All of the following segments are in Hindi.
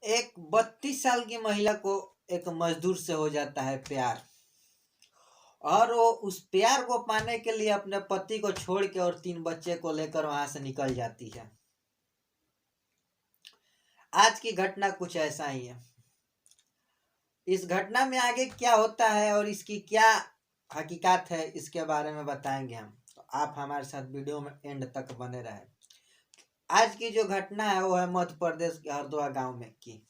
एक 32 साल की महिला को एक मजदूर से हो जाता है प्यार। और वो उस प्यार को पाने के लिए अपने पति को छोड़ के और 3 बच्चे को लेकर वहां से निकल जाती है। आज की घटना कुछ ऐसा ही है। इस घटना में आगे क्या होता है और इसकी क्या हकीकत है, इसके बारे में बताएंगे हम। तो आप हमारे साथ वीडियो में एंड तक बने रहे। आज की जो घटना है वो है मध्य प्रदेश के हरदोआ गांव में की,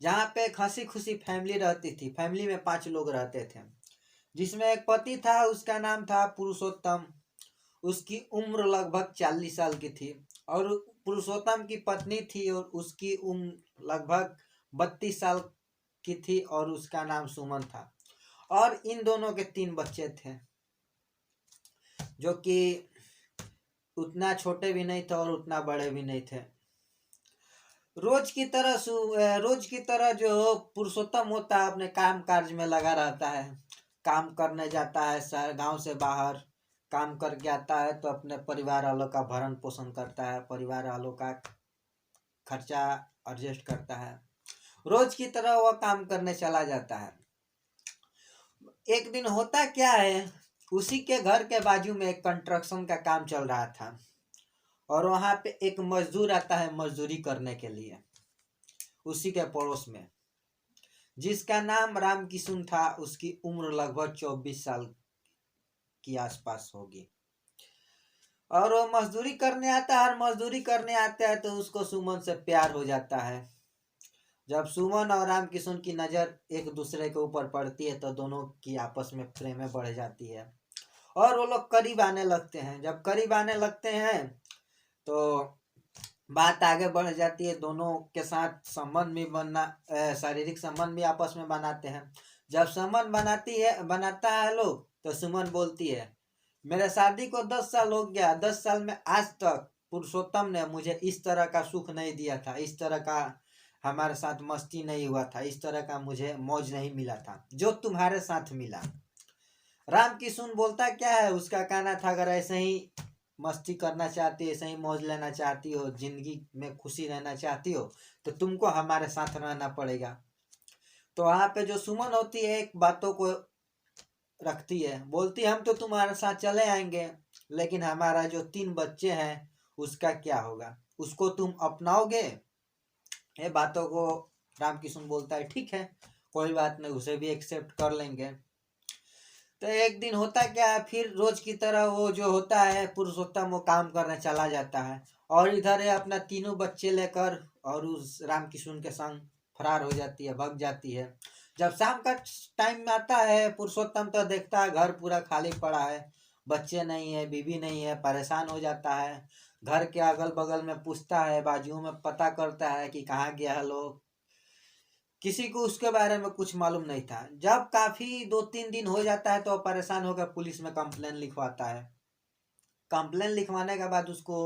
जहाँ पे एक हंसी खुशी फैमिली रहती थी। फैमिली में 5 लोग रहते थे, जिसमें एक पति था, उसका नाम था पुरुषोत्तम। उसकी उम्र लगभग 40 साल की थी। और पुरुषोत्तम की पत्नी थी और उसकी उम्र लगभग 32 साल की थी और उसका नाम सुमन था। और इन दोनों के 3 बच्चे थे, जो कि उतना छोटे भी नहीं थे और उतना बड़े भी नहीं थे। रोज की तरह जो पुरुषोत्तम होता है अपने काम काज में लगा रहता है। काम करने जाता है शहर गांव से बाहर, काम करके आता है तो अपने परिवार वालों का भरण पोषण करता है, परिवार वालों का खर्चा एडजस्ट करता है। रोज की तरह वह काम करने चला जाता है। एक दिन होता क्या है, उसी के घर के बाजू में एक कंस्ट्रक्शन का काम चल रहा था और वहां पे एक मजदूर आता है मजदूरी करने के लिए, उसी के पड़ोस में, जिसका नाम राम किशुन था। उसकी उम्र लगभग 24 साल की आसपास होगी। और वो मजदूरी करने आता है और मजदूरी करने आता है तो उसको सुमन से प्यार हो जाता है। जब सुमन और राम किशुन की नज़र एक दूसरे के ऊपर पड़ती है तो दोनों की आपस में प्रेम बढ़ जाती है और वो लोग करीब आने लगते हैं। जब करीब आने लगते हैं तो बात आगे बढ़ जाती है। दोनों के साथ संबंध भी शारीरिक संबंध भी आपस में बनाते हैं। जब संबंध बनाता है लोग, तो सुमन बोलती है, मेरे शादी को 10 साल हो गया, 10 साल में आज तक पुरुषोत्तम ने मुझे इस तरह का सुख नहीं दिया था, इस तरह का हमारे साथ मस्ती नहीं हुआ था, इस तरह का मुझे मौज नहीं मिला था जो तुम्हारे साथ मिला। राम किशुन बोलता क्या है, उसका कहना था, अगर ऐसे ही मस्ती करना चाहती हो, ऐसे ही मौज लेना चाहती हो, जिंदगी में खुशी रहना चाहती हो, तो तुमको हमारे साथ रहना पड़ेगा। तो वहां पे जो सुमन होती है एक बातों को रखती है, बोलती है हम तो तुम्हारे साथ चले आएंगे, लेकिन हमारा जो 3 बच्चे हैं उसका क्या होगा, उसको तुम अपनाओगे? ये बातों को राम किशुन बोलता है ठीक है, कोई बात नहीं, उसे भी एक्सेप्ट कर लेंगे। तो एक दिन होता क्या है, फिर रोज की तरह वो जो होता है पुरुषोत्तम वो काम करने चला जाता है और इधर है अपना 3 बच्चे लेकर और उस राम किशुन के संग फरार हो जाती है, भग जाती है। जब शाम का टाइम आता है, पुरुषोत्तम तो देखता है घर पूरा खाली पड़ा है, बच्चे नहीं है, बीवी नहीं है, परेशान हो जाता है। घर के अगल बगल में पूछता है, बाजू में पता करता है कि कहाँ गया है लोग। किसी को उसके बारे में कुछ मालूम नहीं था। जब काफी 2-3 दिन हो जाता है तो परेशान होकर पुलिस में कंप्लेन लिखवाता है। कंप्लेन लिखवाने के बाद उसको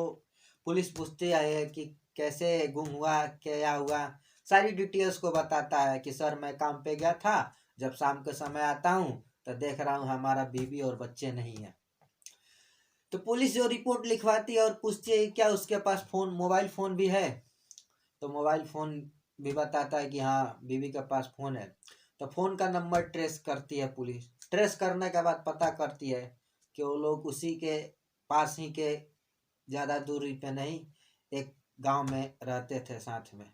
पुलिस पूछती है कि कैसे गुम हुआ, क्या हुआ। सारी डिटेल्स को बताता है कि सर मैं काम पे गया था, जब शाम के समय आता हूँ तो देख रहा हूँ हमारा बीवी और बच्चे नहीं है। तो पुलिस जो रिपोर्ट लिखवाती है और पूछती है क्या उसके पास मोबाइल फोन भी है, तो मोबाइल फ़ोन भी बताता है कि हाँ बीवी के पास फ़ोन है। तो फ़ोन का नंबर ट्रेस करती है पुलिस। ट्रेस करने के बाद पता करती है कि वो लोग उसी के पास ही के, ज़्यादा दूरी पे नहीं, एक गांव में रहते थे साथ में।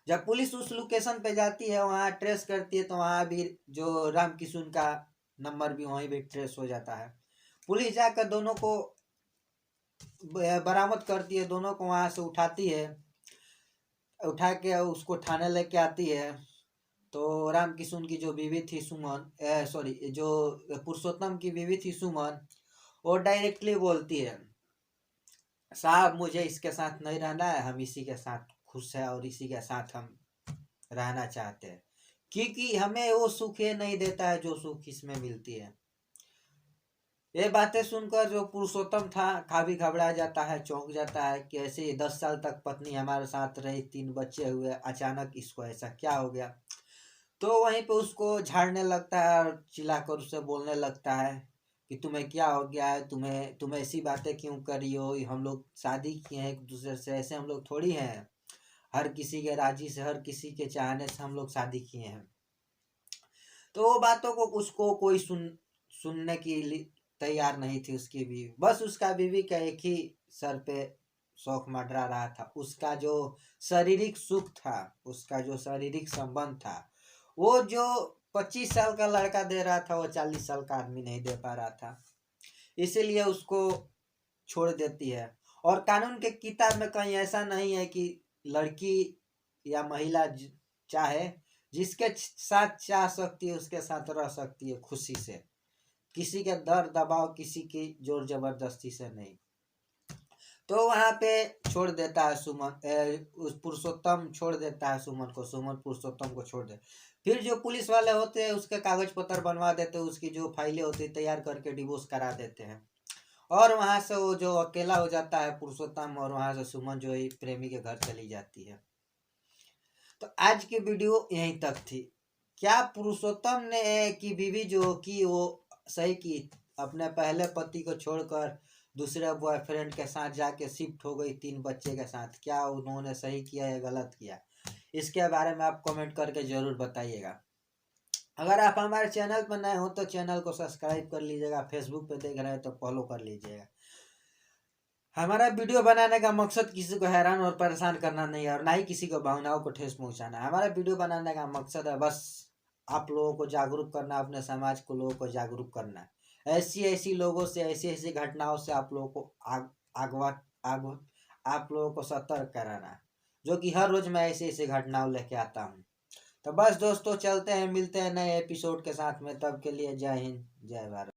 जब पुलिस उस लोकेशन पे जाती है, वहाँ ट्रेस करती है, तो वहाँ भी जो राम किशुन का नंबर भी वहीं भी ट्रेस हो जाता है। पुलिस जाकर दोनों को बरामद करती है, दोनों को वहाँ से उठाती है, उठा के उसको थाने लेके आती है। तो राम किशुन की जो बीवी थी सुमन, सॉरी जो पुरुषोत्तम की बीवी थी सुमन, वो डायरेक्टली बोलती है, साहब मुझे इसके साथ नहीं रहना है, हम इसी के साथ खुश है और इसी के साथ हम रहना चाहते हैं, क्योंकि हमें वो सुख ये नहीं देता है जो सुख इसमें मिलती है। ये बातें सुनकर जो पुरुषोत्तम था काफी घबरा जाता है, चौंक जाता है कि ऐसे 10 साल तक पत्नी हमारे साथ रही, 3 बच्चे हुए, अचानक इसको ऐसा क्या हो गया। तो वहीं पे उसको झाड़ने लगता है और चिल्लाकर उससे बोलने लगता है कि तुम्हें क्या हो गया है, तुम ऐसी बातें क्यों कर रही हो, हम लोग शादी किए हैं एक दूसरे से, ऐसे हम लोग थोड़ी हैं, हर किसी के राजी से, हर किसी के चाहने से हम लोग शादी किए हैं। तो वो बातों को उसको कोई सुनने की तैयार नहीं थी उसकी बीवी। बस उसका बीवी का एक ही सर पे शौक मंडरा रहा था, उसका जो शारीरिक सुख था, उसका जो शारीरिक संबंध था, वो जो 25 साल का लड़का दे रहा था वो 40 साल का आदमी नहीं दे पा रहा था, इसीलिए उसको छोड़ देती है। और कानून के किताब में कहीं ऐसा नहीं है कि लड़की या महिला चाहे, जिसके साथ चाह सकती है उसके साथ रह सकती है खुशी से, किसी के दर दबाव, किसी की जोर जबरदस्ती से नहीं। तो वहां पे छोड़ देता है सुमन, उस पुरुषोत्तम छोड़ देता है सुमन को, सुमन पुरुषोत्तम को छोड़ दे। फिर जो पुलिस वाले होते हैं उसके कागज पत्र बनवा देते हैं, उसकी जो फाइलें होती है तैयार करके डिवोर्स करा देते हैं। और वहां से वो जो अकेला हो जाता है पुरुषोत्तम, और वहां से सुमन जो है प्रेमी के घर चली जाती है। तो आज की वीडियो यहीं तक थी। क्या पुरुषोत्तम ने की बीवी जो की वो सही की, अपने पहले पति को छोड़कर दूसरे बॉयफ्रेंड के साथ जाके शिफ्ट हो गई 3 बच्चे के साथ? क्या उन्होंने सही किया या गलत किया? इसके बारे में आप कमेंट करके जरूर बताइएगा। अगर आप हमारे चैनल पर नए हो तो चैनल को सब्सक्राइब कर लीजिएगा, फेसबुक पे देख रहे हैं तो फॉलो कर लीजिएगा। हमारा वीडियो बनाने का मकसद किसी को हैरान और परेशान करना नहीं है, और ना ही किसी को भावनाओं को ठेस पहुंचाना है। हमारा वीडियो बनाने का मकसद है बस आप लोगों को जागरूक करना, अपने समाज को, लोगों को जागरूक करना। ऐसी ऐसी लोगों से, ऐसी ऐसी घटनाओं से आप लोगों को आप लोगों को सतर्क कराना, जो कि हर रोज मैं ऐसी ऐसी घटनाओं लेके आता हूँ। तो बस दोस्तों चलते हैं, मिलते हैं नए एपिसोड के साथ में, तब के लिए जय हिंद, जय भारत।